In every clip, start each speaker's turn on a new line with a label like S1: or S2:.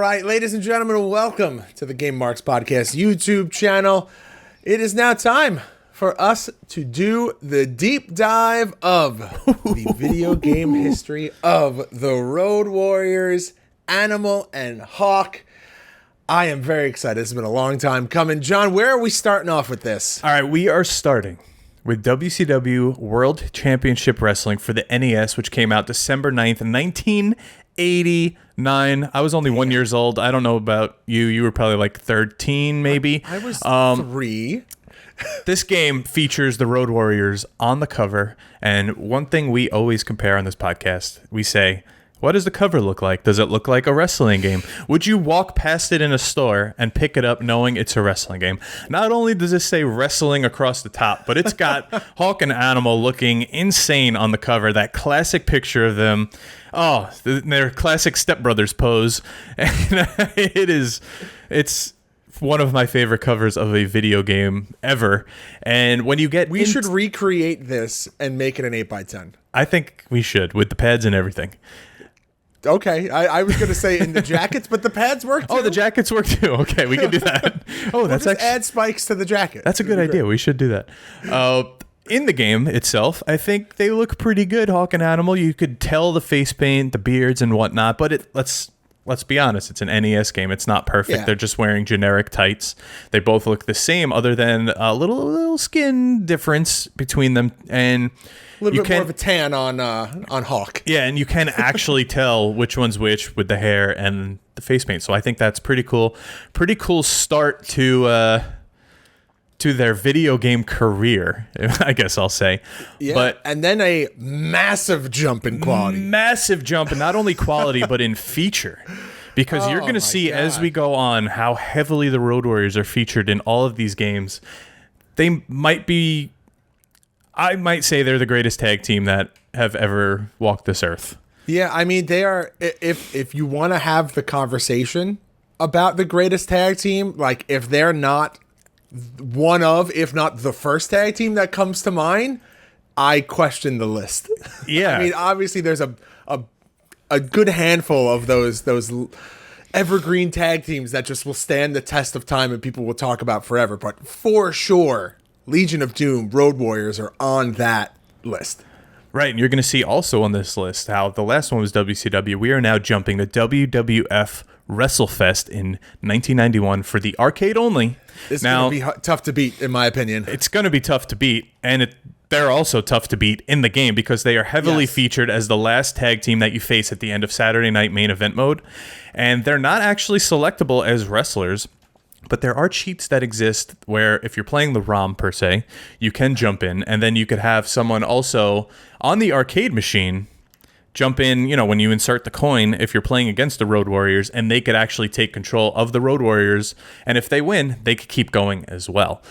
S1: right, ladies and gentlemen, welcome to the Game Marks Podcast YouTube channel. It is now time for us to do the deep dive of the video game history of the Road Warriors, Animal, and Hawk. I am very excited. This has been a long time coming. John, where are we starting off with this?
S2: All right, we are starting with WCW World Championship Wrestling for the NES, which came out December 9th, 1989. I was only 1 year old. I don't know about you. You were probably like 13, maybe.
S1: I was 3.
S2: This game features the Road Warriors on the cover. And one thing we always compare on this podcast, we say, what does the cover look like? Does it look like a wrestling game? Would you walk past it in a store and pick it up knowing it's a wrestling game? Not only does it say wrestling across the top, but it's got Hawk and Animal looking insane on the cover. That classic picture of them. Oh, their classic stepbrothers pose. And it's one of my favorite covers of a video game ever. And when you get...
S1: We should recreate this and make it an 8x10.
S2: I think we should, with the pads and everything.
S1: Okay, I was going to say in the jackets, but the pads work too.
S2: Oh, the jackets work too. Okay, we can do that. Oh, that's
S1: actually add spikes to the jacket.
S2: That's a good idea. We should do that. In the game itself, I think they look pretty good, Hawk and Animal. You could tell the face paint, the beards, and whatnot. But let's be honest, it's an NES game. It's not perfect.
S1: Yeah.
S2: They're just wearing generic tights. They both look the same, other than a little skin difference between them. And
S1: a little bit more of a tan on Hawk.
S2: Yeah, and you can actually tell which one's which with the hair and the face paint. So I think that's pretty cool. Pretty cool start to their video game career, I guess I'll say.
S1: Yeah, and then a massive jump in quality.
S2: Massive jump in not only quality, but in feature. Because you're going to see as we go on how heavily the Road Warriors are featured in all of these games. They might be... I might say they're the greatest tag team that have ever walked this earth.
S1: Yeah, I mean, they are, if you want to have the conversation about the greatest tag team, like if they're not one of, if not the first tag team that comes to mind, I question the list.
S2: Yeah.
S1: I mean, obviously there's a good handful of those evergreen tag teams that just will stand the test of time and people will talk about forever. But for sure, Legion of Doom, Road Warriors are on that list.
S2: Right, and you're going to see also on this list how the last one was WCW. We are now jumping to WWF Wrestle Fest in 1991 for the arcade only.
S1: This is going to be tough to beat, in my opinion.
S2: It's going to be tough to beat, and they're also tough to beat in the game because they are heavily featured as the last tag team that you face at the end of Saturday Night Main Event mode. And they're not actually selectable as wrestlers. But there are cheats that exist where if you're playing the ROM per se, you can jump in, and then you could have someone also on the arcade machine jump in, when you insert the coin, if you're playing against the Road Warriors, and they could actually take control of the Road Warriors, and if they win, they could keep going as well.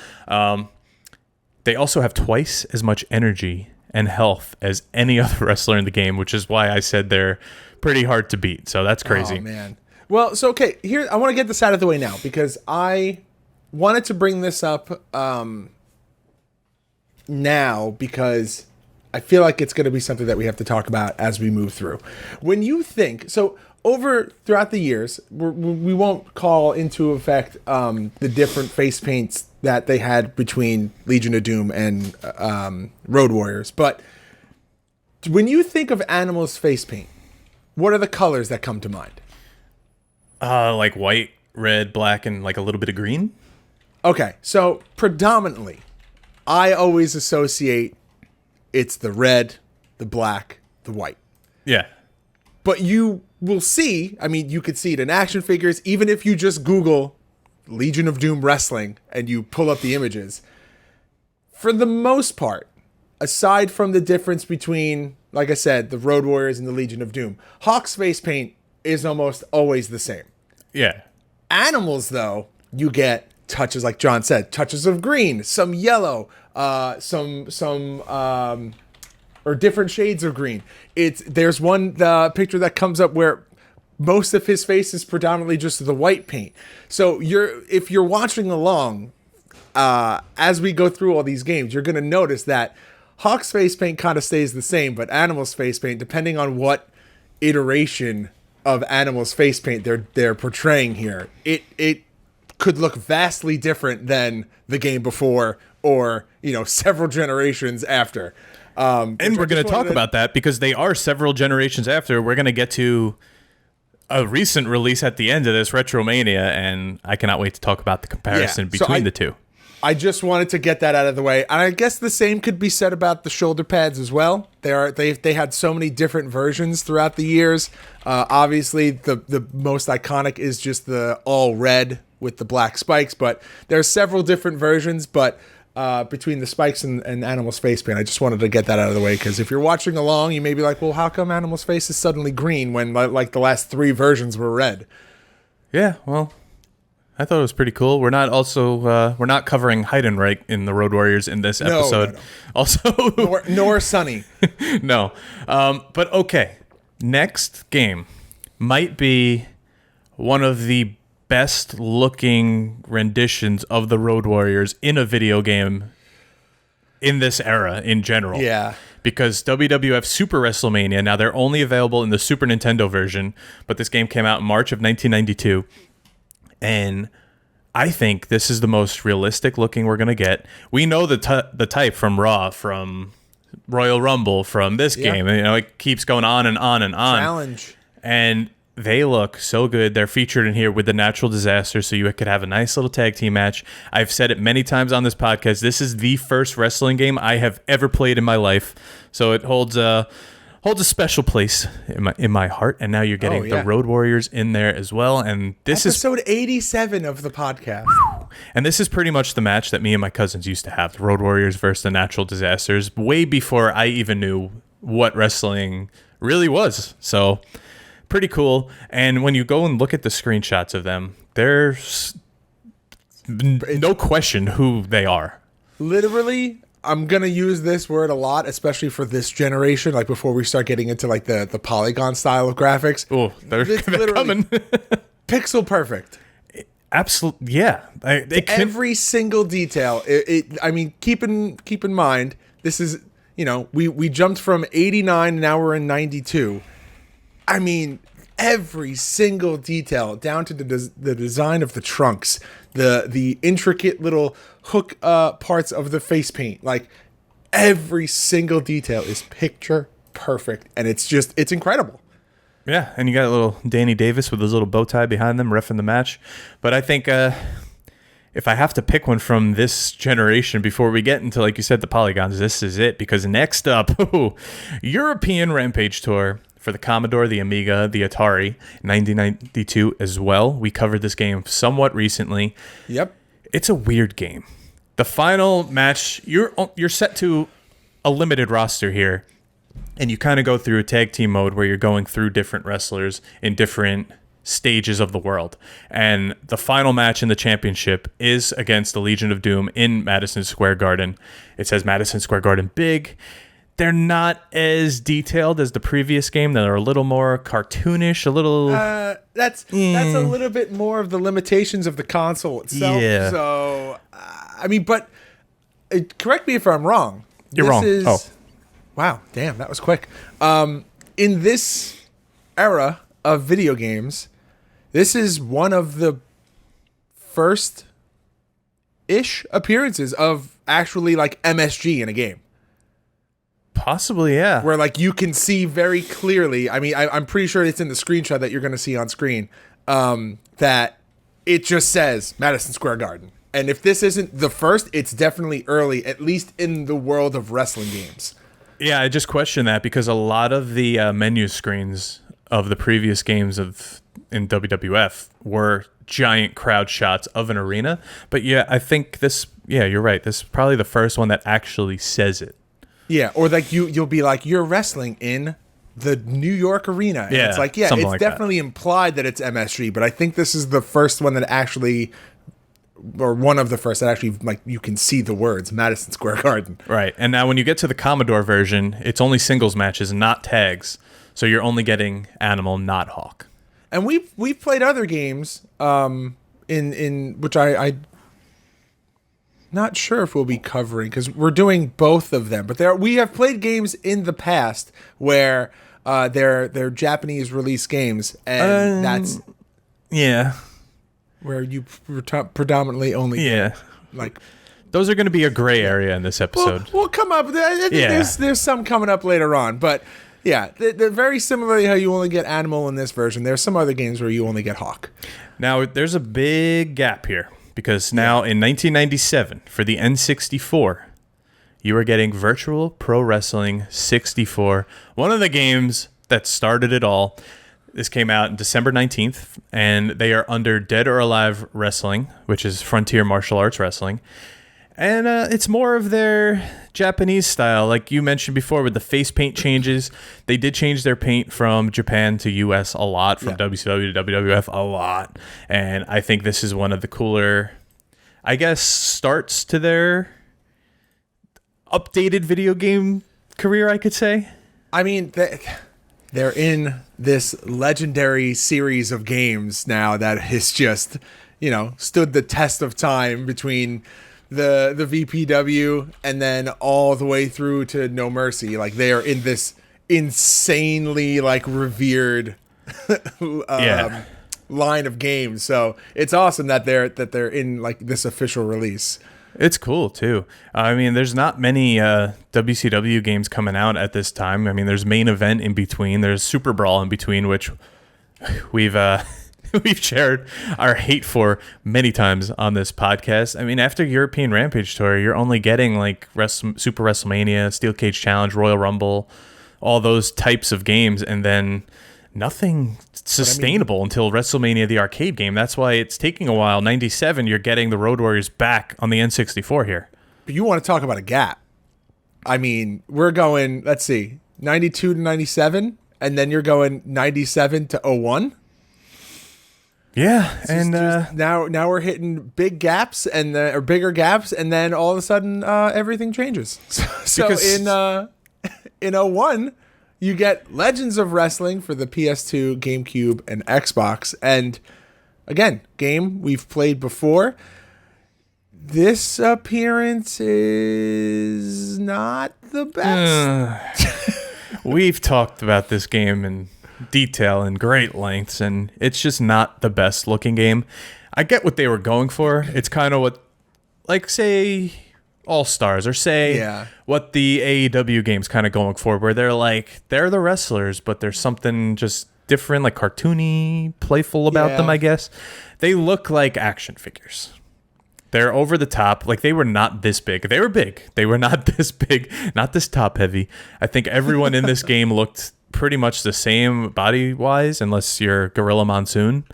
S2: They also have twice as much energy and health as any other wrestler in the game, which is why I said they're pretty hard to beat, so that's crazy.
S1: Oh, man. Well, so, okay, here, I want to get this out of the way now because I wanted to bring this up now because I feel like it's going to be something that we have to talk about as we move through. When you think, so throughout the years, we won't call into effect the different face paints that they had between Legion of Doom and Road Warriors, but when you think of Animal's face paint, what are the colors that come to mind?
S2: Like white, red, black, and like a little bit of green?
S1: Okay, so predominantly, I always associate it's the red, the black, the white.
S2: Yeah.
S1: But you will see, I mean, you could see it in action figures, even if you just Google Legion of Doom Wrestling and you pull up the images. For the most part, aside from the difference between, like I said, the Road Warriors and the Legion of Doom, Hawk's face paint is almost always the same.
S2: Yeah.
S1: Animals, though, you get touches, like John said, touches of green, some yellow, some or different shades of green. There's one picture that comes up where most of his face is predominantly just the white paint. So if you're watching along, as we go through all these games, you're going to notice that Hawk's face paint kind of stays the same, but Animal's face paint, depending on what iteration of Animal's face paint they're portraying here, it could look vastly different than the game before, or several generations after.
S2: And we're going to talk about that because they are several generations after. We're going to get to a recent release at the end of this, Retromania, and I cannot wait to talk about the comparison between the two.
S1: I just wanted to get that out of the way, and I guess the same could be said about the shoulder pads as well. They had so many different versions throughout the years. Obviously, the most iconic is just the all red with the black spikes, but there are several different versions. But between the spikes and Animal's face paint, I just wanted to get that out of the way, because if you're watching along, you may be like, well, how come Animal's face is suddenly green when like the last 3 versions were red?
S2: Yeah, well, I thought it was pretty cool. We're not covering Heidenreich in the Road Warriors in this episode. No. Also,
S1: nor Sunny.
S2: No, but okay. Next game might be one of the best looking renditions of the Road Warriors in a video game in this era in general.
S1: Yeah.
S2: Because WWF Super Wrestlemania, now they're only available in the Super Nintendo version, but this game came out in March of 1992. And I think this is the most realistic looking we're going to get. We know the type from Raw, from Royal Rumble, from this game. It keeps going on and on and on.
S1: Challenge.
S2: And they look so good. They're featured in here with the Natural Disaster, so you could have a nice little tag team match. I've said it many times on this podcast. This is the first wrestling game I have ever played in my life, so it holds a special place in my heart. And now you're getting the Road Warriors in there as well. And this is
S1: episode 87 of the podcast.
S2: And this is pretty much the match that me and my cousins used to have: the Road Warriors versus the Natural Disasters, way before I even knew what wrestling really was. So pretty cool. And when you go and look at the screenshots of them, there's no question who they are.
S1: Literally, I'm going to use this word a lot, especially for this generation, like before we start getting into like the polygon style of graphics.
S2: Oh, they're coming.
S1: Pixel perfect.
S2: Absolutely, yeah.
S1: Every single detail. I mean, keep in mind, this is, we jumped from 89, now we're in 92. I mean, every single detail, down to the design of the trunks, the intricate little hook parts of the face paint, like every single detail is picture perfect, and it's incredible.
S2: Yeah, and you got a little Danny Davis with his little bow tie behind them, reffing the match. But I think if I have to pick one from this generation before we get into, like you said, the polygons, this is it. Because next up, European Rampage Tour for the Commodore, the Amiga, the Atari, 1992 as well. We covered this game somewhat recently.
S1: Yep.
S2: It's a weird game. The final match, you're set to a limited roster here, and you kind of go through a tag team mode where you're going through different wrestlers in different stages of the world. And the final match in the championship is against the Legion of Doom in Madison Square Garden. It says Madison Square Garden big. They're not as detailed as the previous game. They're a little more cartoonish, a little...
S1: That's a little bit more of the limitations of the console itself.
S2: Yeah.
S1: So, I mean, but correct me if I'm wrong.
S2: You're wrong.
S1: Wow, damn, that was quick. In this era of video games, this is one of the first-ish appearances of actually, like, MSG in a game.
S2: Possibly, yeah.
S1: Where, like, you can see very clearly, I mean, I'm pretty sure it's in the screenshot that you're going to see on screen, that it just says Madison Square Garden. And if this isn't the first, it's definitely early, at least in the world of wrestling games.
S2: Yeah, I just question that because a lot of the menu screens of the previous games in WWF were giant crowd shots of an arena. But yeah, I think you're right. This is probably the first one that actually says it.
S1: Yeah, or like you'll be like, you're wrestling in the New York arena. And it's like, yeah, it's like definitely implied that it's MSG, but I think this is the first one that actually, or one of the first that actually, like, you can see the words Madison Square Garden.
S2: Right. And now when you get to the Commodore version, it's only singles matches, not tags. So you're only getting Animal, not Hawk.
S1: And we've played other games in which I not sure if we'll be covering because we're doing both of them. But we have played games in the past where They're Japanese release games, and that's where you predominantly only like.
S2: Those are going to be a gray area in this episode.
S1: We'll come up. There's some coming up later on, but yeah, they're very similarly how you only get Animal in this version. There's some other games where you only get Hawk.
S2: Now, there's a big gap here because now in 1997 for the N64, you are getting Virtual Pro Wrestling 64, one of the games that started it all. This came out on December 19th, and they are under Dead or Alive Wrestling, which is Frontier Martial Arts Wrestling. And it's more of their Japanese style, like you mentioned before with the face paint changes. They did change their paint from Japan to US a lot, from WCW to WWF a lot. And I think this is one of the cooler, I guess, starts to their updated video game career, I could say.
S1: I mean, they're in this legendary series of games now that has just, stood the test of time between the VPW and then all the way through to No Mercy. Like, they are in this insanely revered line of games. So it's awesome that they're in this official release.
S2: It's cool too. I mean, there's not many WCW games coming out at this time. I mean, there's Main Event in between. There's Super Brawl in between, which we've shared our hate for many times on this podcast. I mean, after European Rampage Tour, you're only getting Super WrestleMania, Steel Cage Challenge, Royal Rumble, all those types of games, and then nothing sustainable until WrestleMania, the arcade game. That's why it's taking a while. 97, you're getting the Road Warriors back on the N64 here.
S1: But you want to talk about a gap. I mean, we're going, let's see, 92 to 97, and then you're going 97 to 01.
S2: Yeah, and
S1: now we're hitting big gaps or bigger gaps, and then all of a sudden everything changes. So in 01, you get Legends of Wrestling for the PS2, GameCube, and Xbox, and again, game we've played before. This appearance is not the best.
S2: We've talked about this game in detail in great lengths, and it's just not the best looking game. I get what they were going for. It's kind of what, say, All-Stars, or say what the AEW game's kind of going for, where they're the wrestlers, but there's something just different, cartoony, playful about them, I guess. They look like action figures. They're over the top. They were not this big. They were big. They were not this big, not this top heavy. I think everyone in this game looked pretty much the same body-wise, unless you're Gorilla Monsoon.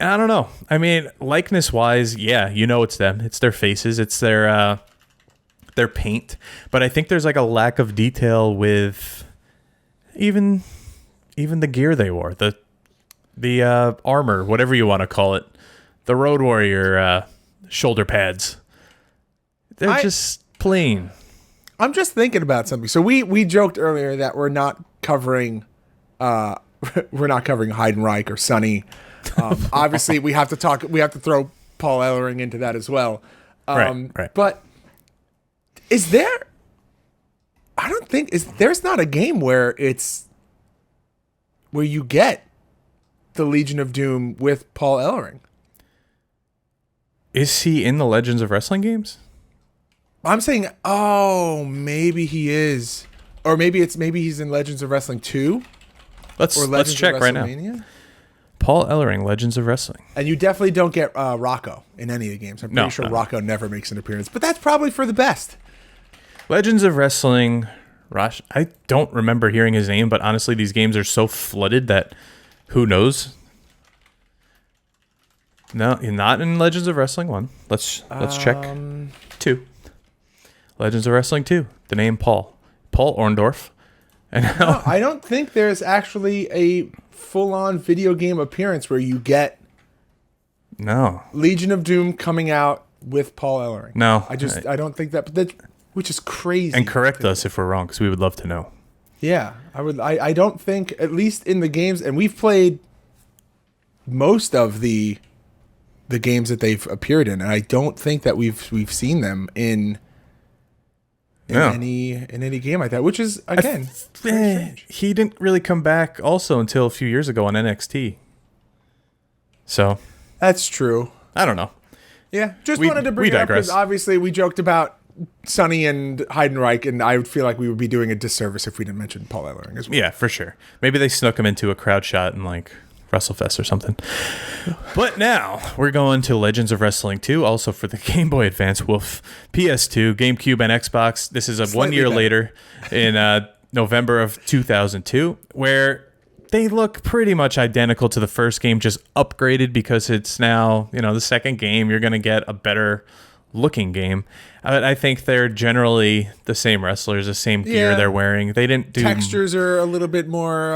S2: I don't know. I mean, likeness-wise, it's them. It's their faces. It's their paint. But I think there's a lack of detail with even the gear they wore, the armor, whatever you want to call it, the Road Warrior shoulder pads. They're just plain.
S1: I'm just thinking about something. So we joked earlier that we're not covering Heidenreich or Sonny. Obviously, we have to throw Paul Ellering into that as well.
S2: Right.
S1: But is there? I don't think there's not a game where you get the Legion of Doom with Paul Ellering.
S2: Is he in the Legends of Wrestling games?
S1: I'm saying, maybe he is, or maybe he's in Legends of Wrestling 2.
S2: Let's check right now. Paul Ellering, Legends of Wrestling.
S1: And you definitely don't get Rocco in any of the games. I'm pretty sure Rocco never makes an appearance, but that's probably for the best.
S2: Legends of Wrestling, Rosh, I don't remember hearing his name, but honestly, these games are so flooded that who knows? No, you're not in Legends of Wrestling 1. Let's check. 2. Legends of Wrestling 2. The name Paul Orndorff. And
S1: no, I don't think there's actually a full-on video game appearance where you get Legion of Doom coming out with Paul Ellering.
S2: No,
S1: I don't think that, which is crazy.
S2: And correct us if we're wrong, because we would love to know.
S1: Yeah, I would. I don't think, at least in the games, and we've played most of the games that they've appeared in, and I don't think that we've seen them in in any game like that, which is again strange.
S2: He didn't really come back also until a few years ago on NXT. So
S1: that's true.
S2: I don't know.
S1: Yeah, just wanted to bring it up because obviously we joked about Sonny and Heidenreich, and I would feel like we would be doing a disservice if we didn't mention Paul Ellering as well.
S2: Yeah, for sure. Maybe they snuck him into a crowd shot in like Wrestle Fest or something. But now we're going to Legends of Wrestling 2, also for the Game Boy Advance, Wolf, PS2, GameCube, and Xbox. This is 1 year later in November of 2002, where they look pretty much identical to the first game, just upgraded because it's now, the second game. You're going to get a better looking game. I think they're generally the same wrestlers, the same gear they're wearing. They didn't do
S1: textures are a little bit more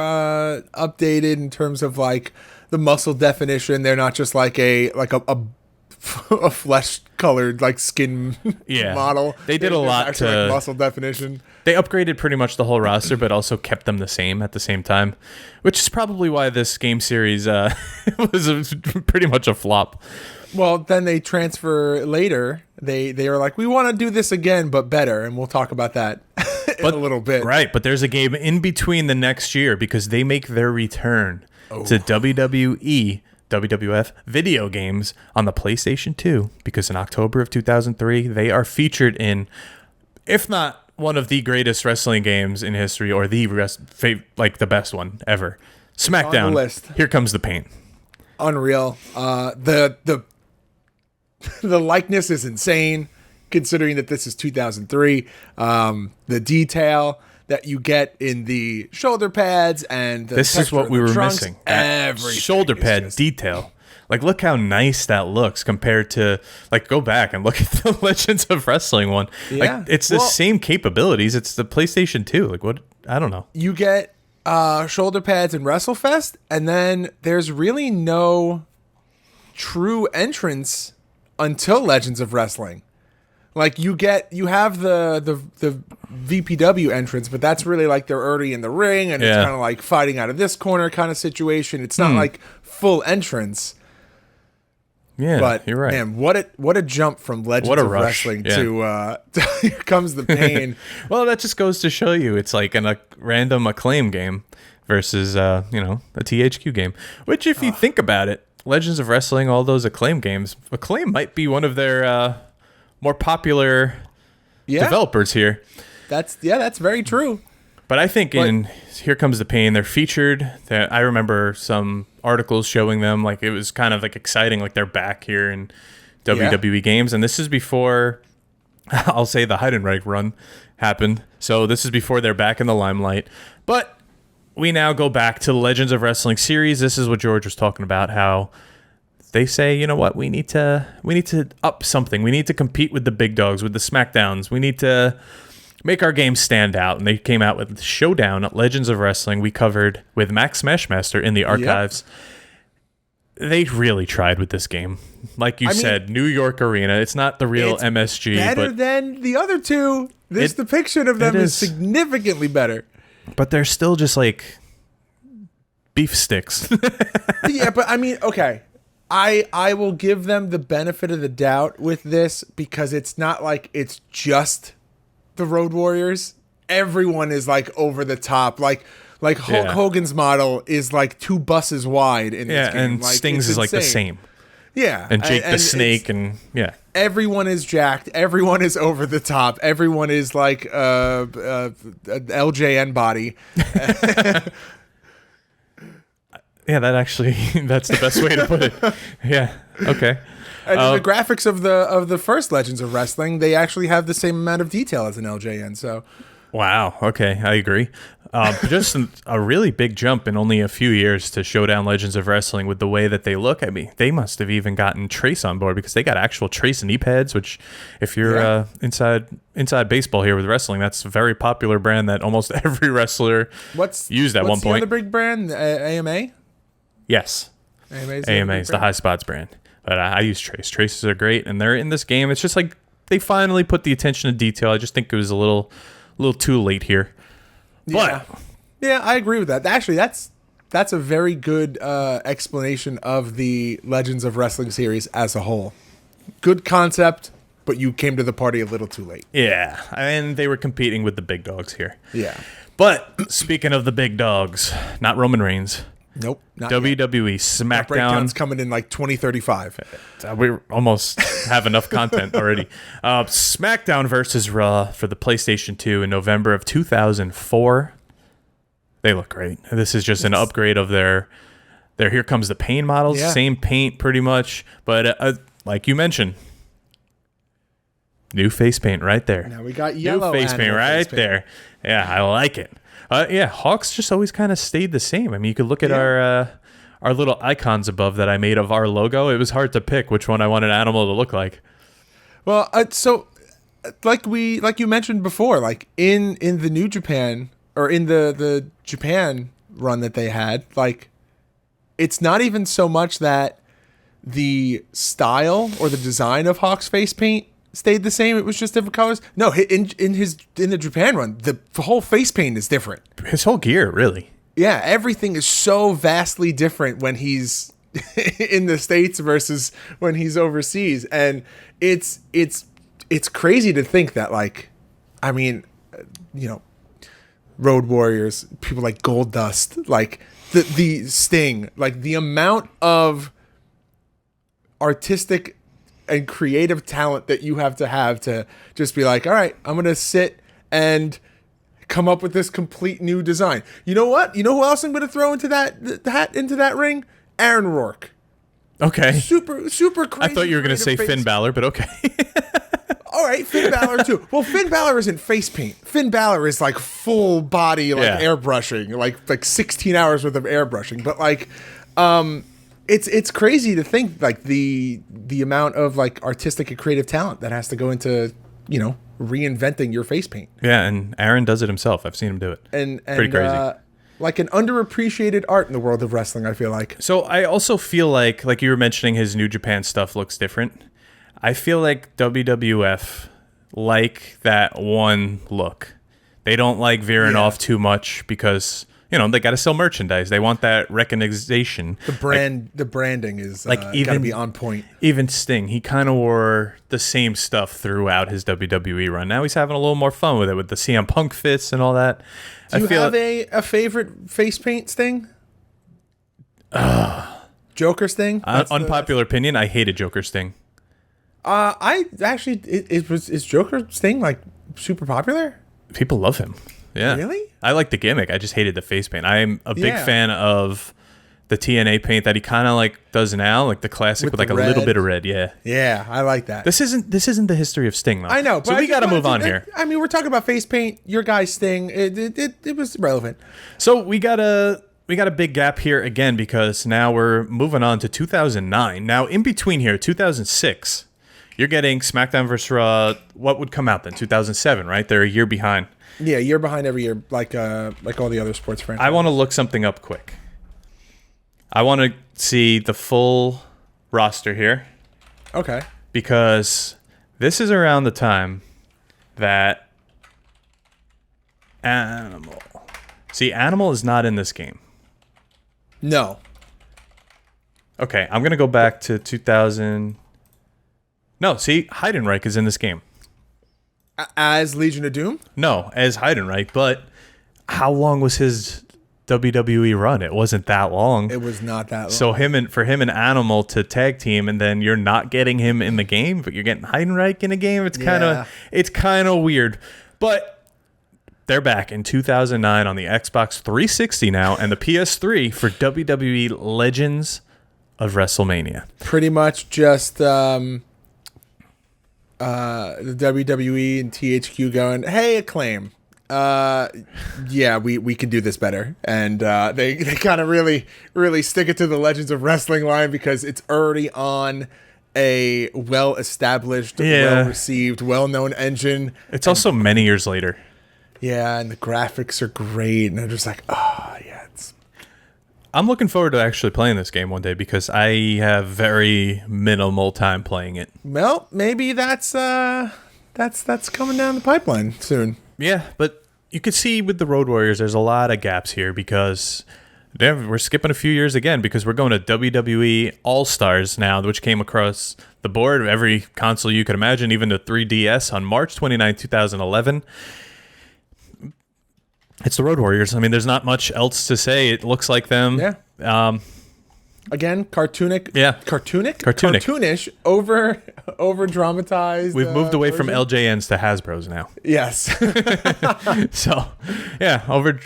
S1: updated in terms of like the muscle definition. They're not just like a flesh colored like skin model.
S2: They did a lot to
S1: like muscle definition.
S2: They upgraded pretty much the whole roster, but also kept them the same at the same time, which is probably why this game series was pretty much a flop.
S1: Well, then they transfer later. They were like, we want to do this again, but better, and we'll talk about that in a little bit.
S2: Right, but there's a game in between the next year because they make their return to WWF video games on the PlayStation 2 because in October of 2003, they are featured in, if not one of the greatest wrestling games in history or the the best one ever, SmackDown.
S1: On the list.
S2: Here Comes the Pain.
S1: Unreal. The likeness is insane, considering that this is 2003. The detail that you get in the shoulder pads and the
S2: this is what we were
S1: trunks,
S2: missing.
S1: Every
S2: shoulder pad detail. Like, look how nice that looks compared to, like, go back and look at the Legends of Wrestling one.
S1: Yeah.
S2: Like, it's the same capabilities. It's the PlayStation 2. Like, what? I don't know.
S1: You get shoulder pads in Wrestle Fest, and then there's really no true entrance until Legends of Wrestling. Like you have the VPW entrance, but that's really like they're already in the ring and it's kind of like fighting out of this corner kind of situation. It's not like full entrance.
S2: Yeah,
S1: but
S2: you're right.
S1: Man, what a jump from Legends of Wrestling to Here Comes the Pain.
S2: Well, that just goes to show you it's like a random Acclaim game versus a THQ game. Which, if you think about it, Legends of Wrestling, all those Acclaim games, Acclaim might be one of their more popular developers here. That's very true. But I think in Here Comes the Pain, they're featured. I remember some articles showing them, like it was kind of like exciting, like they're back here in WWE games. And this is before, I'll say, the Heidenreich run happened. So this is before they're back in the limelight. But we now go back to the Legends of Wrestling series. This is what George was talking about, how they say, you know what, we need to up something. We need to compete with the big dogs, with the SmackDowns. We need to make our game stand out. And they came out with Showdown at Legends of Wrestling. We covered with Max Smashmaster in the archives. Yep. They really tried with this game. Like you said, New York Arena. It's not the real MSG.
S1: Better than the other two. This depiction of them is significantly better.
S2: But they're still just like beef sticks.
S1: Yeah, but okay. I will give them the benefit of the doubt with this because it's not like it's just the Road Warriors. Everyone is like over the top. Like Hulk Hogan's model is like 2 buses wide in this game.
S2: And
S1: like,
S2: Sting's is like the same.
S1: Yeah.
S2: And Jake the Snake
S1: everyone is jacked. Everyone is over the top. Everyone is like an LJN body.
S2: Yeah, that's the best way to put it. Yeah. Okay.
S1: And the graphics of the first Legends of Wrestling, they actually have the same amount of detail as an LJN. So.
S2: Wow. Okay, I agree. Just a really big jump in only a few years to Showdown Legends of Wrestling with the way that they look. I mean, they must have even gotten Trace on board because they got actual Trace knee pads, which if you're inside baseball here with wrestling, that's a very popular brand that almost every wrestler used at one point.
S1: What's the other big brand? AMA?
S2: Yes. AMA is the High Spots brand. But I use Trace. Traces are great, and they're in this game. It's just like they finally put the attention to detail. I just think it was a little too late here. But
S1: yeah, I agree with that. Actually, that's a very good explanation of the Legends of Wrestling series as a whole. Good concept, but you came to the party a little too late.
S2: Yeah, and they were competing with the big dogs here.
S1: Yeah.
S2: But speaking of the big dogs, not Roman Reigns.
S1: Nope. Not
S2: WWE
S1: yet.
S2: SmackDown.
S1: Breakdown's coming in like 2035.
S2: We almost have enough content already. SmackDown versus Raw for the PlayStation 2 in November of 2004. They look great. This is just an upgrade of their Here Comes the Pain models.
S1: Yeah.
S2: Same paint pretty much. But like you mentioned, new face paint right there.
S1: Now we got yellow
S2: new face paint
S1: animal
S2: right
S1: face paint.
S2: there. Yeah, I like it. Yeah, Hawks just always kind of stayed the same. I mean, you could look at our little icons above that I made of our logo. It was hard to pick which one I want an animal to look like.
S1: Well, so like you mentioned before, like in the New Japan or in the Japan run that they had, like it's not even so much that the style or the design of Hawk's face paint stayed the same. It was just different colors. No, in the Japan run, the whole face paint is different.
S2: His whole gear, really.
S1: Yeah, everything is so vastly different when he's in the States versus when he's overseas, and it's crazy to think that, like, I mean, Road Warriors, people like Goldust, like the Sting, like the amount of artistic and creative talent that you have to just be like, all right, I'm going to sit and come up with this complete new design. You know what? You know who else I'm going to throw into that ring? Aaron Rourke.
S2: Okay.
S1: Super crazy.
S2: I thought you were going to say
S1: face.
S2: Finn Balor, but okay.
S1: All right, Finn Balor too. Well, Finn Balor isn't face paint. Finn Balor is like full body, airbrushing, like 16 hours worth of airbrushing. But like, it's crazy to think like the amount of like artistic and creative talent that has to go into reinventing your face paint.
S2: Yeah, and Aaron does it himself. I've seen him do it.
S1: And
S2: pretty crazy.
S1: Like an underappreciated art in the world of wrestling, I feel like.
S2: So I also feel like you were mentioning, his New Japan stuff looks different. I feel like WWF like that one look. They don't like veering off too much because they got to sell merchandise. They want that recognition.
S1: The branding is got to be on point.
S2: Even Sting, he kind of wore the same stuff throughout his WWE run. Now he's having a little more fun with it, with the CM Punk fits and all that.
S1: Do you have a favorite face paint, Sting? Joker Sting?
S2: Unpopular opinion, I hated Joker Sting.
S1: I actually, is Joker Sting like super popular?
S2: People love him. Yeah.
S1: Really?
S2: I like the gimmick. I just hated the face paint. I'm a big fan of the TNA paint that he kind of like does now, like the classic with like a little bit of red. Yeah.
S1: Yeah, I like that.
S2: This isn't the history of Sting though.
S1: I know, but
S2: so we got to move on here.
S1: I mean, we're talking about face paint. Your guy Sting, it was relevant.
S2: So we got a big gap here again because now we're moving on to 2009. Now in between here, 2006, you're getting SmackDown vs. Raw. What would come out then? 2007, right? They're a year behind.
S1: Yeah, year behind every year, like all the other sports franchises.
S2: I want to look something up quick. I want to see the full roster here.
S1: Okay.
S2: Because this is around the time that Animal. See, Animal is not in this game.
S1: No.
S2: Okay, I'm going to go back to 2000. No, see, Heidenreich is in this game.
S1: As Legion of Doom?
S2: No, as Heidenreich, but how long was his WWE run? It wasn't that long.
S1: It was not that long.
S2: So for him and Animal to tag team, and then you're not getting him in the game, but you're getting Heidenreich in a game. It's kind of weird. But they're back in 2009 on the Xbox 360 now and the PS3 for WWE Legends of WrestleMania.
S1: Pretty much just the WWE and THQ going, hey, Acclaim. Yeah, we can do this better. And they kind of really stick it to the Legends of Wrestling line because it's already on a well-established, well-received, well-known engine.
S2: It's also many years later.
S1: Yeah, and the graphics are great. And I'm just like, oh, yeah.
S2: I'm looking forward to actually playing this game one day because I have very minimal time playing it.
S1: Well, maybe that's coming down the pipeline soon.
S2: Yeah, but you can see with the Road Warriors, there's a lot of gaps here because Damn, we're skipping a few years again because we're going to WWE All-Stars now, which came across the board, every console you could imagine, even the 3DS on March 29, 2011. It's the Road Warriors. I mean, there's not much else to say. It looks like them.
S1: Yeah. Again, cartoonic.
S2: Yeah.
S1: Cartoonish, over dramatized.
S2: We've moved away
S1: version.
S2: from LJNs to Hasbro's now.
S1: Yes.
S2: So, yeah, what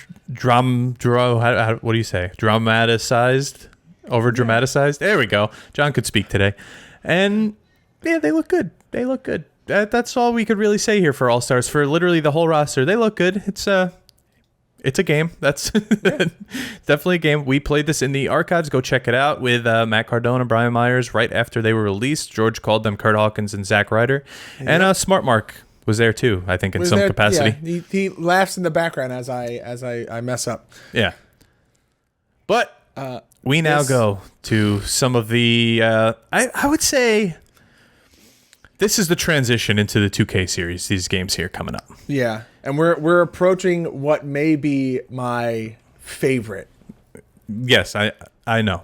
S2: do you say? Dramatized? Over dramatized? There we go. John could speak today. And, yeah, they look good. That's all we could really say here for All-Stars. For literally the whole roster, they look good. It's a game. That's definitely a game. We played this in the archives. Go check it out with Matt Cardone and Brian Myers right after they were released. George called them Kurt Hawkins and Zack Ryder. Yeah. And Smart Mark was there too, I think, in some capacity.
S1: Yeah, he laughs in the background as I mess up.
S2: Yeah. But we now go to some of the I would say this is the transition into the 2K series, these games here coming up.
S1: Yeah. And we're approaching what may be my favorite.
S2: Yes, I know.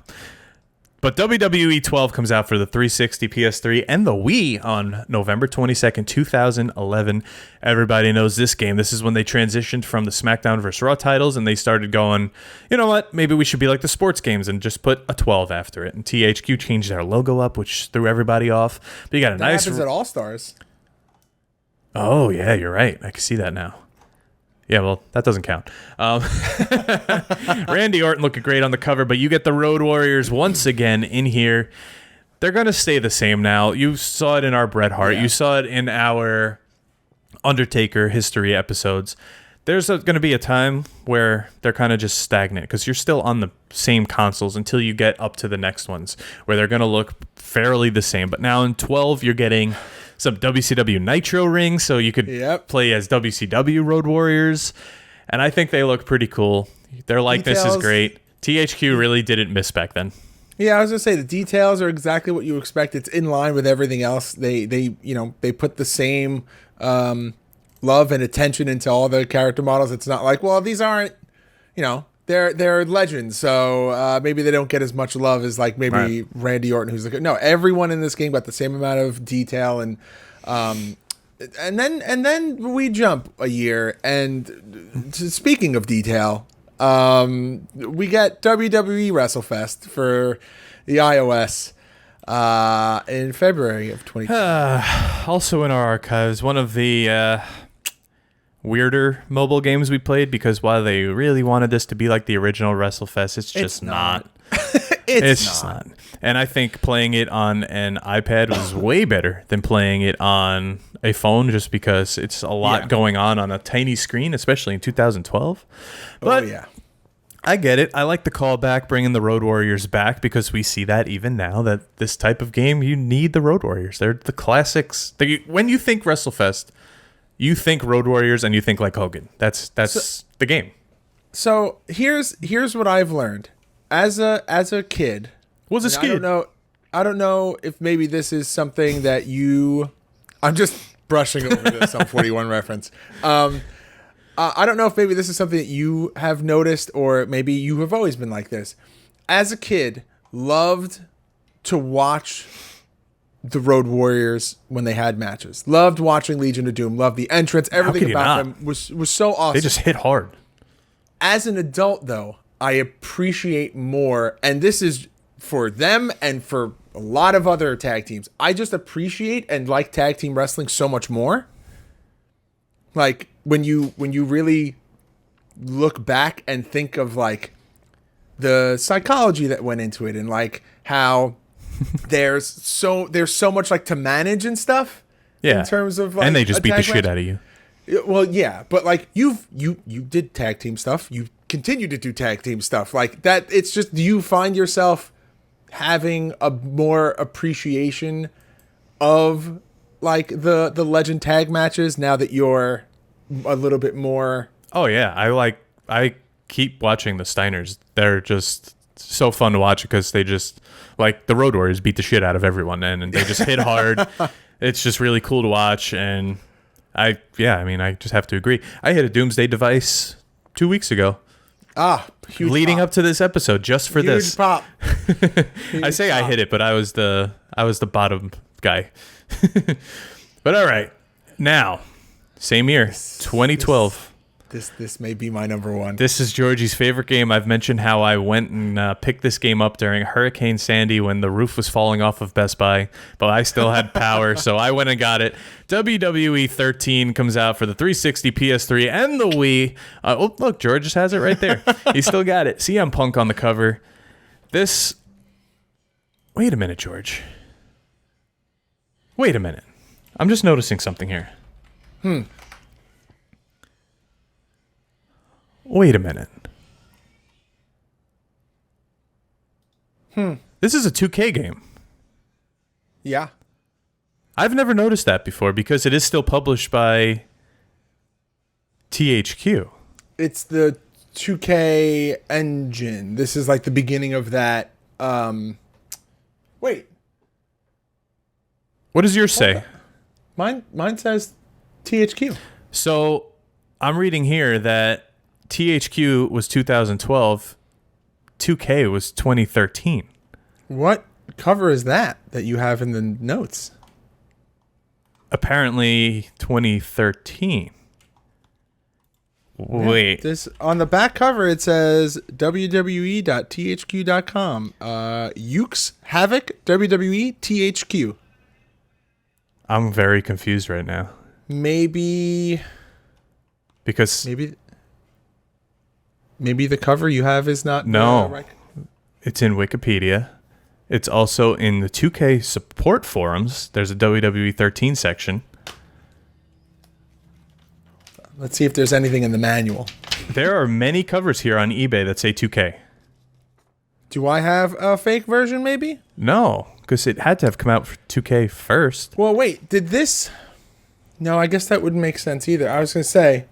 S2: But WWE 12 comes out for the 360, PS3, and the Wii on November 22nd, 2011. Everybody knows this game. This is when they transitioned from the SmackDown vs. Raw titles, and they started going, you know what, maybe we should be like the sports games and just put a 12 after it. And THQ changed their logo up, which threw everybody off. But you got a
S1: that
S2: nice...
S1: happens at All-Stars.
S2: Oh, yeah, you're right. I can see that now. Yeah, well, that doesn't count. Randy Orton looking great on the cover, but you get the Road Warriors once again in here. They're going to stay the same now. You saw it in our Bret Hart. Yeah. You saw it in our Undertaker history episodes. There's going to be a time where they're kind of just stagnant because you're still on the same consoles until you get up to the next ones where they're going to look fairly the same. But now in 12, you're getting some WCW Nitro rings, so you could play as WCW Road Warriors. And I think they look pretty cool. Their likeness is great. THQ really didn't miss back then.
S1: Yeah, I was gonna say the details are exactly what you expect. It's in line with everything else. They put the same love and attention into all the character models. It's not like, well, these aren't, they're legends, so maybe they don't get as much love as like maybe Randy Orton, who's like, no, everyone in this game got the same amount of detail, and then we jump a year, and speaking of detail, we get WWE Wrestle Fest for the iOS in February of 2020.
S2: Also in our archives, one of the weirder mobile games we played, because while they really wanted this to be like the original WrestleFest, it's just not. It's just not. And I think playing it on an iPad was way better than playing it on a phone, just because it's a lot going on a tiny screen, especially in 2012. But I get it. I like the callback, bringing the Road Warriors back, because we see that even now, that this type of game, you need the Road Warriors. They're the classics. When you think WrestleFest, you think Road Warriors and you think like Hogan. That's the game.
S1: So here's what I've learned as a kid.
S2: Was a kid.
S1: I don't know if maybe this is something that I'm just brushing over this Sum 41 reference. I don't know if maybe this is something that you have noticed, or maybe you have always been like this. As a kid, loved to watch the Road Warriors when they had matches. Loved watching Legion of Doom. Loved the entrance. Everything about them was so awesome.
S2: They just hit hard.
S1: As an adult, though, I appreciate more, and this is for them and for a lot of other tag teams. I just appreciate and like tag team wrestling so much more. Like when you really look back and think of like the psychology that went into it, and like how there's so much like to manage and stuff.
S2: Yeah.
S1: In terms of like,
S2: and they just beat the shit out of you.
S1: Well, yeah, but like you did tag team stuff. You continue to do tag team stuff like that. It's just, do you find yourself having a more appreciation of like the legend tag matches now that you're a little bit more?
S2: Oh yeah, I keep watching the Steiners. They're just so fun to watch, because they just, like, the Road Warriors beat the shit out of everyone, and they just hit hard. It's just really cool to watch, and I just have to agree. I hit a Doomsday device 2 weeks ago.
S1: Huge
S2: leading
S1: pop.
S2: up to this episode just for
S1: Huge
S2: this.
S1: pop.
S2: I say pop. I hit it, but I was the bottom guy. But all right, now same year, 2012.
S1: This may be my number one.
S2: This is Georgie's favorite game. I've mentioned how I went and picked this game up during Hurricane Sandy when the roof was falling off of Best Buy, but I still had power, so I went and got it. WWE 13 comes out for the 360, PS3, and the Wii. Oh, look, George just has it right there. He still got it. CM Punk on the cover. This... Wait a minute, George. Wait a minute. I'm just noticing something here. Wait a minute. This is a 2K game.
S1: Yeah.
S2: I've never noticed that before because it is still published by THQ.
S1: It's the 2K engine. This is like the beginning of that. Wait.
S2: What does yours say?
S1: Mine says THQ.
S2: So I'm reading here that THQ was 2012, 2K was 2013.
S1: What cover is that you have in the notes?
S2: Apparently 2013. Wait.
S1: This on the back cover it says www.thq.com. Ukes Havoc WWE THQ.
S2: I'm very confused right now.
S1: Maybe the cover you have is not
S2: no. It's in Wikipedia. It's also in the 2K support forums. There's a WWE 13 section.
S1: Let's see if there's anything in the manual.
S2: There are many covers here on eBay that say 2K.
S1: Do I have a fake version maybe?
S2: No, because it had to have come out for 2K first.
S1: Well, wait, did this... No, I guess that wouldn't make sense either. I was going to say...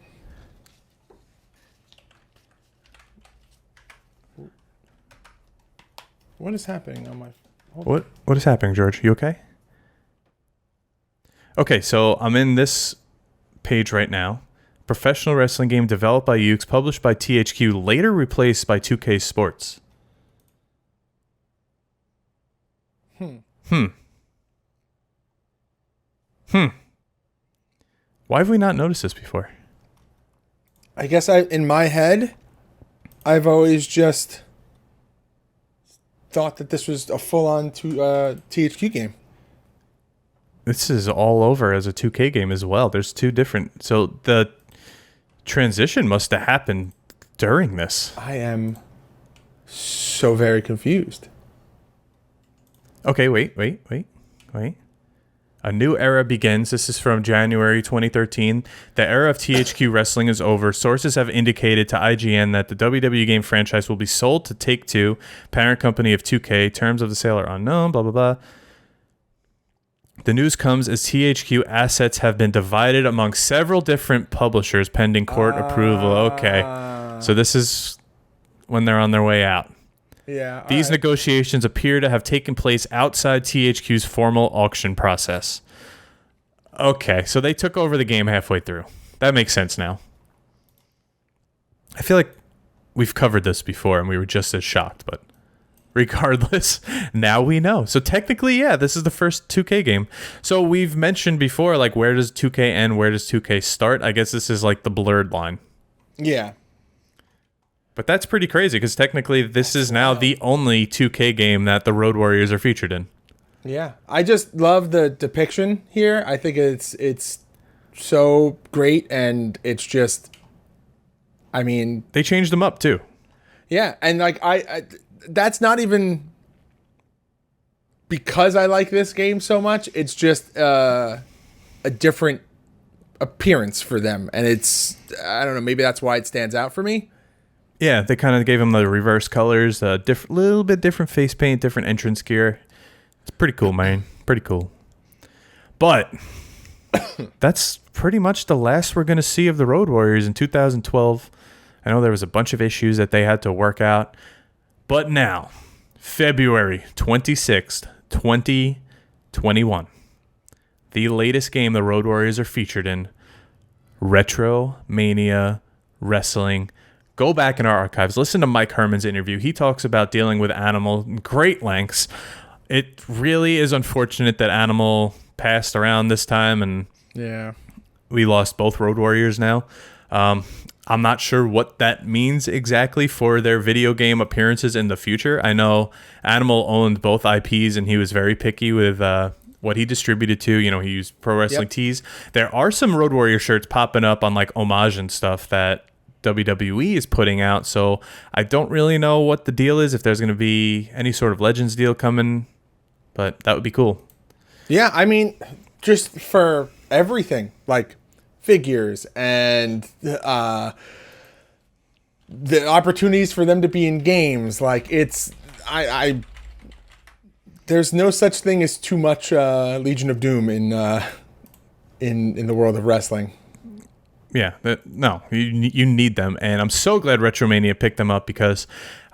S1: What is happening on my...
S2: What is happening, George? You okay? Okay, so I'm in this page right now. Professional wrestling game developed by Ukes, published by THQ, later replaced by 2K Sports. Why have we not noticed this before?
S1: I guess in my head, I've always just thought that this was a full-on THQ game.
S2: This is all over as a 2K game as well. There's two different... So the transition must have happened during this.
S1: I am so very confused.
S2: Okay, wait. A new era begins. This is from January 2013. The era of THQ wrestling is over. Sources have indicated to IGN that the WWE game franchise will be sold to Take-Two, parent company of 2K. Terms of the sale are unknown, blah, blah, blah. The news comes as THQ assets have been divided among several different publishers pending court approval. Okay, so this is when they're on their way out.
S1: Yeah.
S2: These negotiations appear to have taken place outside THQ's formal auction process. Okay, so they took over the game halfway through. That makes sense now. I feel like we've covered this before and we were just as shocked, but regardless, now we know. So technically, yeah, this is the first 2K game. So we've mentioned before, like, where does 2K end? Where does 2K start? I guess this is like the blurred line.
S1: Yeah.
S2: But that's pretty crazy because technically this is now the only 2K game that the Road Warriors are featured in.
S1: Yeah. I just love the depiction here. I think it's so great, and it's just, I mean...
S2: They changed them up too.
S1: Yeah, and like I that's not even because I like this game so much. It's just a different appearance for them, and it's, I don't know, maybe that's why it stands out for me.
S2: Yeah, they kind of gave them the reverse colors, little bit different face paint, different entrance gear. It's pretty cool, man. Pretty cool. But that's pretty much the last we're going to see of the Road Warriors in 2012. I know there was a bunch of issues that they had to work out. But now, February 26th, 2021, the latest game the Road Warriors are featured in, Retro Mania Wrestling go back in our archives, listen to Mike Herman's interview. He talks about dealing with Animal in great lengths. It really is unfortunate that Animal passed around this time, and we lost both Road Warriors now. I'm not sure what that means exactly for their video game appearances in the future. I know Animal owned both IPs, and he was very picky with what he distributed to. You know, he used Pro Wrestling Tees. There are some Road Warrior shirts popping up on like Homage and stuff that WWE is putting out, so I don't really know what the deal is, if there's going to be any sort of Legends deal coming, but that would be cool.
S1: Yeah, I mean, just for everything, like figures and the opportunities for them to be in games, like it's there's no such thing as too much Legion of Doom in the world of wrestling.
S2: Yeah, no, you need them, and I'm so glad Retromania picked them up, because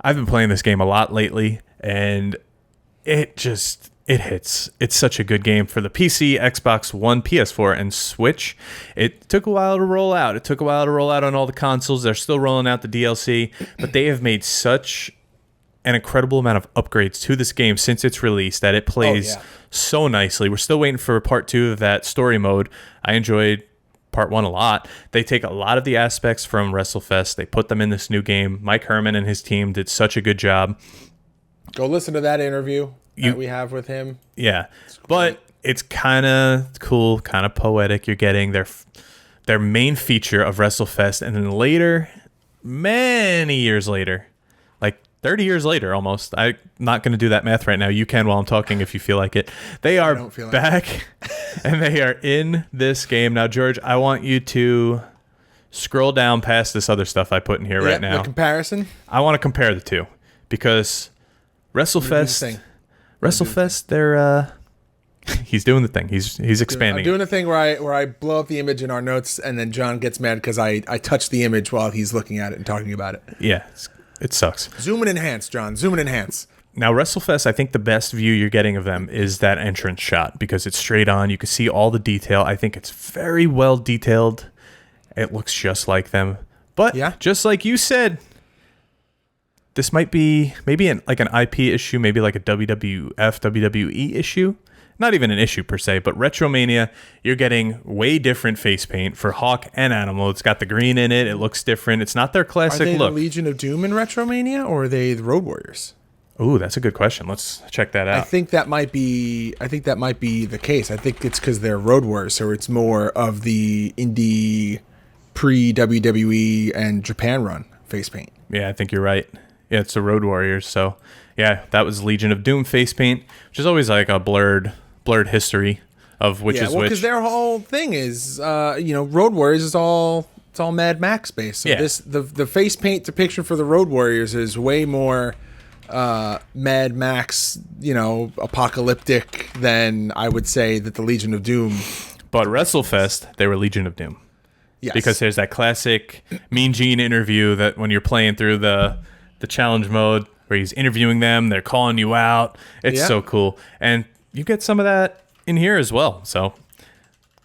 S2: I've been playing this game a lot lately, and it hits. It's such a good game for the PC, Xbox One, PS4, and Switch. It took a while to roll out. It took a while to roll out on all the consoles. They're still rolling out the DLC, but they have made such an incredible amount of upgrades to this game since its release that it plays so nicely. We're still waiting for part 2 of that story mode. I enjoyed part 1 a lot. They take a lot of the aspects from WrestleFest. They put them in this new game. Mike Herman and his team did such a good job.
S1: Go listen to that interview that we have with him.
S2: Yeah, but it's kind of cool, kind of poetic. You're getting their main feature of WrestleFest, and then later, many years later, like 30 years later almost, I'm not going to do that math right now. You can while I'm talking if you feel like it. They are back, and they are in this game. Now, George, I want you to scroll down past this other stuff I put in here right now.
S1: The comparison?
S2: I want to compare the two, because WrestleFest, they're he's doing the thing. He's expanding.
S1: I'm doing the thing where I blow up the image in our notes, and then John gets mad because I touch the image while he's looking at it and talking about it.
S2: Yeah, it sucks.
S1: Zoom and enhance, John. Zoom and enhance.
S2: Now, WrestleFest, I think the best view you're getting of them is that entrance shot, because it's straight on. You can see all the detail. I think it's very well detailed. It looks just like them. But just like you said, this might be maybe an IP issue, maybe like a WWF, WWE issue. Not even an issue per se, but Retromania, you're getting way different face paint for Hawk and Animal. It's got the green in it. It looks different. It's not their classic look.
S1: Are they the Legion of Doom in Retromania, or are they the Road Warriors?
S2: Ooh, that's a good question. Let's check that out.
S1: I think that might be the case. I think it's because they're Road Warriors, so it's more of the indie pre-WWE and Japan run face paint.
S2: Yeah, I think you're right. Yeah, it's the Road Warriors. So, yeah, that was Legion of Doom face paint, which is always like a blurred history of which is which.
S1: Because their whole thing is, Road Warriors is it's all Mad Max based. So the face paint depiction for the Road Warriors is way more Mad Max, apocalyptic than I would say that the Legion of Doom.
S2: But WrestleFest, they were Legion of Doom.
S1: Yes.
S2: Because there's that classic Mean Gene interview that when you're playing through the challenge mode where he's interviewing them, they're calling you out. It's so cool. And you get some of that in here as well. So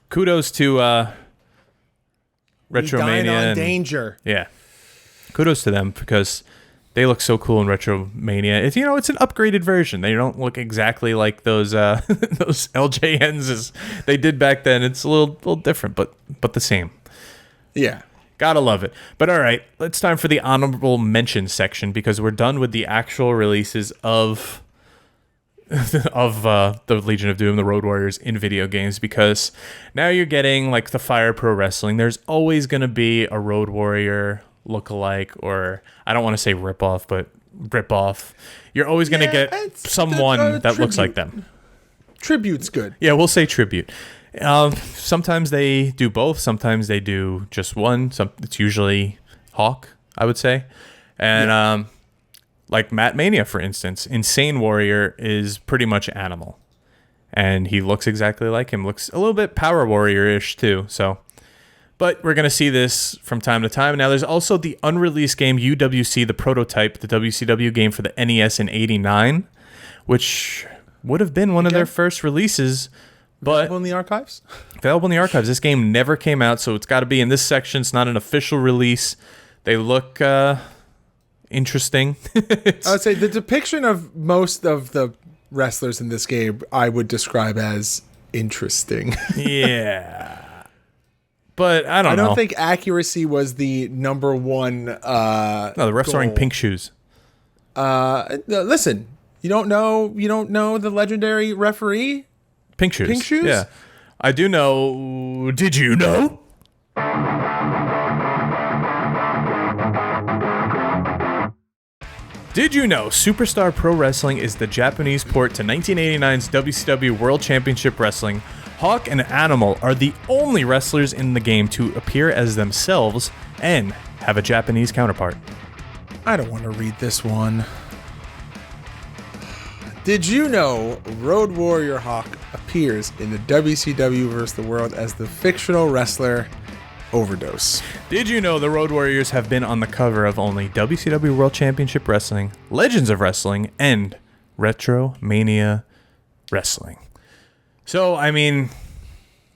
S2: kudos to Retromania.
S1: Danger.
S2: Yeah. Kudos to them, because they look so cool in Retromania. It's it's an upgraded version. They don't look exactly like those those LJNs as they did back then. It's a little different, but the same.
S1: Yeah.
S2: Gotta love it. But all right, it's time for the honorable mention section, because we're done with the actual releases of the Legion of Doom, the Road Warriors in video games, because now you're getting like the Fire Pro Wrestling. There's always going to be a Road Warrior lookalike, or I don't want to say rip-off, but rip-off. You're always going to get someone that looks like them.
S1: Tribute's good.
S2: Yeah, we'll say tribute. Sometimes they do both. Sometimes they do just one. It's usually Hawk, I would say. And like Matt Mania, for instance, Insane Warrior is pretty much Animal. And he looks exactly like him. Looks a little bit Power Warrior-ish too. But we're going to see this from time to time. Now, there's also the unreleased game UWC, the prototype, the WCW game for the NES in '89, which would have been one of their first releases. But
S1: available in the archives?
S2: Available in the archives. This game never came out, so it's got to be in this section. It's not an official release. They look interesting.
S1: I would say the depiction of most of the wrestlers in this game I would describe as interesting.
S2: Yeah. But I don't know.
S1: I don't think accuracy was the number one
S2: No, the refs are wearing pink shoes.
S1: Listen, you don't know the legendary referee?
S2: Pink shoes.
S1: Pink shoes?
S2: Yeah. I do know. Did you know? Did you know Superstar Pro Wrestling is the Japanese port to 1989's WCW World Championship Wrestling? Hawk and Animal are the only wrestlers in the game to appear as themselves and have a Japanese counterpart.
S1: I don't want to read this one. Did you know Road Warrior Hawk appears in the WCW vs. the World as the fictional wrestler Overdose?
S2: Did you know the Road Warriors have been on the cover of only WCW World Championship Wrestling, Legends of Wrestling, and Retro Mania Wrestling? So, I mean,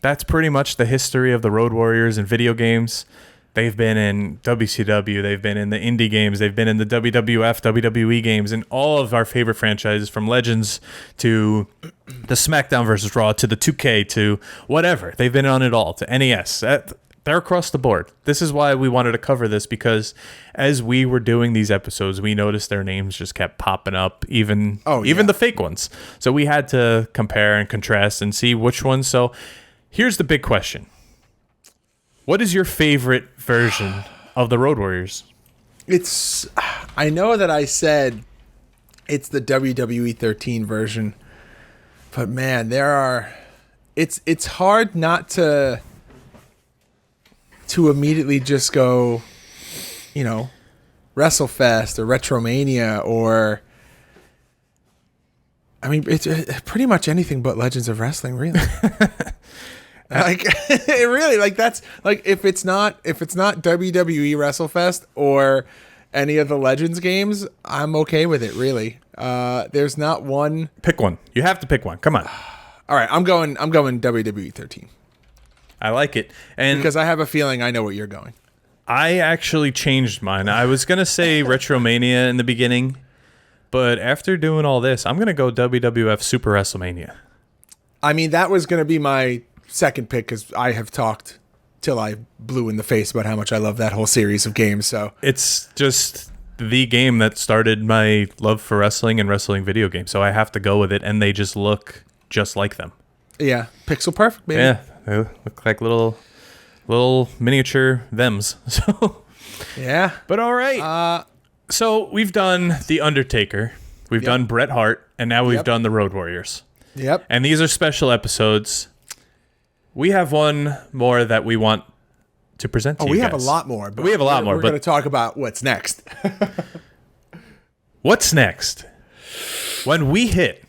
S2: that's pretty much the history of the Road Warriors in video games. They've been in WCW, they've been in the indie games, they've been in the WWF, WWE games, and all of our favorite franchises, from Legends to the SmackDown vs. Raw to the 2K to whatever. They've been on it all, to NES. They're across the board. This is why we wanted to cover this, because as we were doing these episodes, we noticed their names just kept popping up, even the fake ones. So we had to compare and contrast and see which ones. So here's the big question. What is your favorite version of the Road Warriors?
S1: I know that I said it's the WWE 13 version, but man, it's hard not to immediately just go, Wrestle Fest or Retromania, or I mean, it's pretty much anything but Legends of Wrestling, really. It really, that's if it's not WWE Wrestle Fest or any of the Legends games, I'm okay with it, really. There's not one.
S2: Pick one. You have to pick one. Come on.
S1: All right, I'm going WWE 13.
S2: I like it. And
S1: because I have a feeling I know what you're going.
S2: I actually changed mine. I was going to say Retromania in the beginning, but after doing all this, I'm going to go WWF Super Wrestlemania.
S1: I mean, that was going to be my second pick, because I have talked till I blew in the face about how much I love that whole series of games. So
S2: it's just the game that started my love for wrestling and wrestling video games. So I have to go with it, and they just look just like them.
S1: Yeah, pixel perfect, baby.
S2: Yeah, they look like little miniature thems. So
S1: yeah,
S2: but all right. So we've done The Undertaker, we've done Bret Hart, and now we've done the Road Warriors.
S1: Yep.
S2: And these are special episodes. We have one more that we want to present to you guys.
S1: We have a lot more. But
S2: we have a lot more.
S1: We're going to talk about what's next.
S2: What's next? When we hit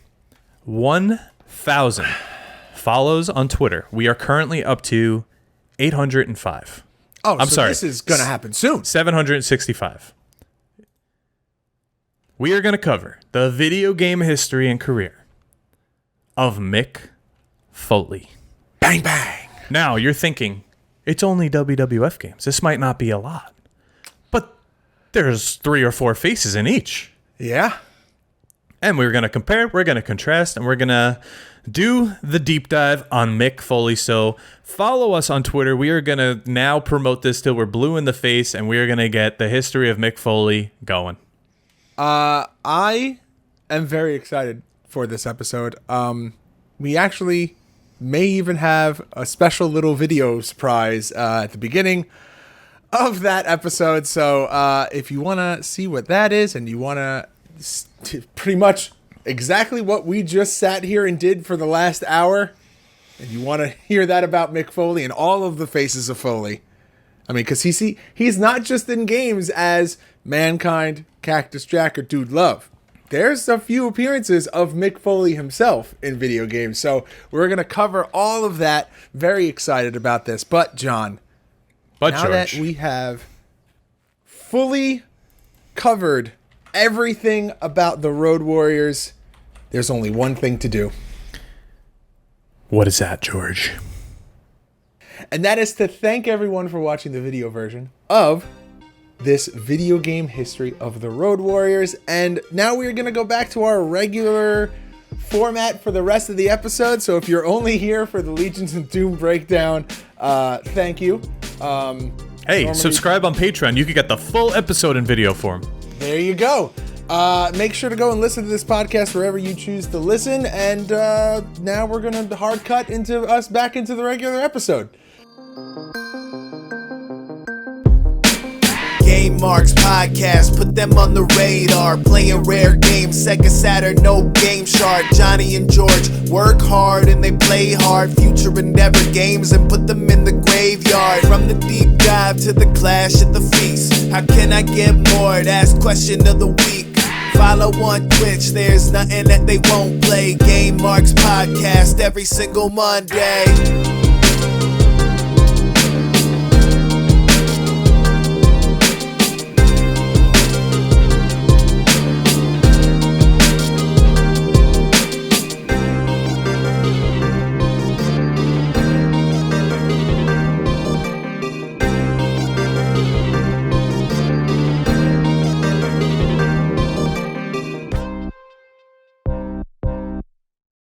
S2: 1,000 follows on Twitter, we are currently up to 805.
S1: Oh, I'm sorry. This is going to happen soon.
S2: 765. We are going to cover the video game history and career of Mick Foley.
S1: Bang, bang.
S2: Now, you're thinking, it's only WWF games. This might not be a lot. But there's 3 or 4 faces in each.
S1: Yeah.
S2: And we're going to compare, we're going to contrast, and we're going to do the deep dive on Mick Foley. So follow us on Twitter. We are going to now promote this till we're blue in the face, and we are going to get the history of Mick Foley going.
S1: I am very excited for this episode. We actually may even have a special little video surprise at the beginning of that episode. So if you want to see what that is, and you want to pretty much exactly what we just sat here and did for the last hour, and you want to hear that about Mick Foley and all of the faces of Foley. I mean, because he's not just in games as Mankind, Cactus Jack, or Dude Love. There's a few appearances of Mick Foley himself in video games. So we're going to cover all of that. Very excited about this. But, John, now that we have fully covered everything about the Road Warriors, there's only one thing to do.
S2: What is that, George?
S1: And that is to thank everyone for watching the video version of this video game history of the Road Warriors. And now we're going to go back to our regular format for the rest of the episode. So if you're only here for the Legions of Doom breakdown, thank you.
S2: Hey, subscribe on Patreon. You can get the full episode in video form.
S1: There you go. Make sure to go and listen to this podcast wherever you choose to listen. And now we're going to hard cut into us back into the regular episode.
S3: Game Marks Podcast, put them on the radar. Playing rare games, Sega Saturn, no Game Shark. Johnny and George work hard and they play hard. Future endeavor games and put them in the graveyard. From the deep dive to the clash at the feast, how can I give more? That's question of the week. Follow on Twitch, there's nothing that they won't play. Game Marks Podcast every single Monday.